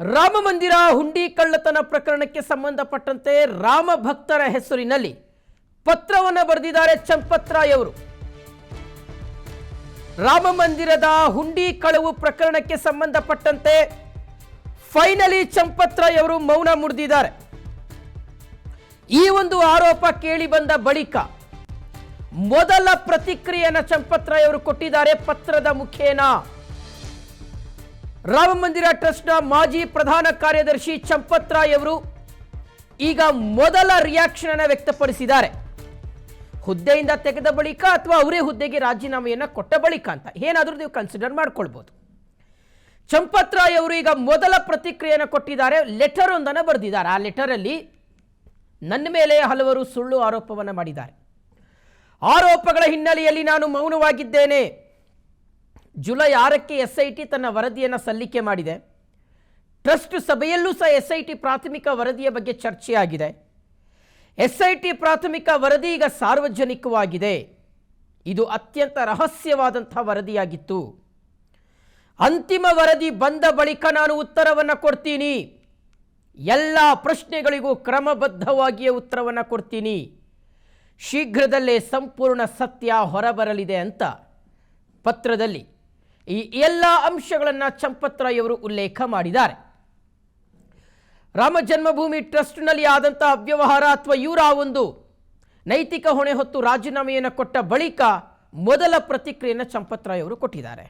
ರಾಮ ಮಂದಿರ ಹುಂಡಿ ಕಳ್ಳತನ ಪ್ರಕರಣಕ್ಕೆ ಸಂಬಂಧಪಟ್ಟಂತೆ ರಾಮ ಭಕ್ತರ ಹೆಸರಿನಲ್ಲಿ ಪತ್ರವನ್ನು ಬರೆದಿದ್ದಾರೆ ಚಂಪತ್ ರಾಯ್ ಅವರು. ರಾಮ ಮಂದಿರದ ಹುಂಡಿ ಕಳವು ಪ್ರಕರಣಕ್ಕೆ ಸಂಬಂಧಪಟ್ಟಂತೆ ಫೈನಲಿ ಚಂಪತ್ ರಾಯ್ ಅವರು ಮೌನ ಮುರಿದಿದ್ದಾರೆ. ಈ ಒಂದು ಆರೋಪ ಕೇಳಿ ಬಂದ ಬಳಿಕ ಮೊದಲ ಪ್ರತಿಕ್ರಿಯೆಯನ್ನು ಚಂಪತ್ ರಾಯ್ ಅವರು ಕೊಟ್ಟಿದ್ದಾರೆ ಪತ್ರದ ಮುಖೇನ. ರಾಮ ಮಂದಿರ ಟ್ರಸ್ಟ್ನ ಮಾಜಿ ಪ್ರಧಾನ ಕಾರ್ಯದರ್ಶಿ ಚಂಪತ್ ರಾಯ್ ಅವರು ಈಗ ಮೊದಲ ರಿಯಾಕ್ಷನ್ ಅನ್ನು ವ್ಯಕ್ತಪಡಿಸಿದ್ದಾರೆ. ಹುದ್ದೆಯಿಂದ ತೆಗೆದ ಬಳಿಕ ಅಥವಾ ಅವರೇ ಹುದ್ದೆಗೆ ರಾಜೀನಾಮೆಯನ್ನು ಕೊಟ್ಟ ಬಳಿಕ ಅಂತ ಏನಾದರೂ ನೀವು ಕನ್ಸಿಡರ್ ಮಾಡ್ಕೊಳ್ಬೋದು. ಚಂಪತ್ ರಾಯ್ ಅವರು ಈಗ ಮೊದಲ ಪ್ರತಿಕ್ರಿಯೆಯನ್ನು ಕೊಟ್ಟಿದ್ದಾರೆ. ಲೆಟರ್ ಒಂದನ್ನು ಬರೆದಿದ್ದಾರೆ. ಆ ಲೆಟರಲ್ಲಿ ನನ್ನ ಮೇಲೆ ಹಲವರು ಸುಳ್ಳು ಆರೋಪವನ್ನು ಮಾಡಿದ್ದಾರೆ. ಆರೋಪಗಳ ಹಿನ್ನೆಲೆಯಲ್ಲಿ ನಾನು ಮೌನವಾಗಿದ್ದೇನೆ. ಜುಲೈ 6ಕ್ಕೆ SIT ತನ್ನ ವರದಿಯನ್ನು ಸಲ್ಲಿಕೆ ಮಾಡಿದೆ. ಟ್ರಸ್ಟ್ ಸಭೆಯಲ್ಲೂ ಸಹ SIT ಪ್ರಾಥಮಿಕ ವರದಿಯ ಬಗ್ಗೆ ಚರ್ಚೆಯಾಗಿದೆ. SIT ಪ್ರಾಥಮಿಕ ವರದಿ ಈಗ ಸಾರ್ವಜನಿಕವಾಗಿದೆ. ಇದು ಅತ್ಯಂತ ರಹಸ್ಯವಾದಂಥ ವರದಿಯಾಗಿತ್ತು. ಅಂತಿಮ ವರದಿ ಬಂದ ಬಳಿಕ ನಾನು ಉತ್ತರವನ್ನು ಕೊಡ್ತೀನಿ. ಎಲ್ಲ ಪ್ರಶ್ನೆಗಳಿಗೂ ಕ್ರಮಬದ್ಧವಾಗಿಯೇ ಉತ್ತರವನ್ನು ಕೊಡ್ತೀನಿ. ಶೀಘ್ರದಲ್ಲೇ ಸಂಪೂರ್ಣ ಸತ್ಯ ಹೊರಬರಲಿದೆ ಅಂತ ಪತ್ರದಲ್ಲಿ ಈ ಎಲ್ಲ ಅಂಶಗಳನ್ನು ಚಂಪತ್ ರಾಯ್ ಅವರು ಉಲ್ಲೇಖ ಮಾಡಿದ್ದಾರೆ. ರಾಮ ಜನ್ಮಭೂಮಿ ಟ್ರಸ್ಟ್ನಲ್ಲಿ ಆದಂಥ ಅವ್ಯವಹಾರ ಅಥವಾ ಇವರ ಒಂದು ನೈತಿಕ ಹೊಣೆ ಹೊತ್ತು ರಾಜೀನಾಮೆಯನ್ನು ಕೊಟ್ಟ ಬಳಿಕ ಮೊದಲ ಪ್ರತಿಕ್ರಿಯೆಯನ್ನು ಚಂಪತ್ ರಾಯ್ ಅವರು ಕೊಟ್ಟಿದ್ದಾರೆ.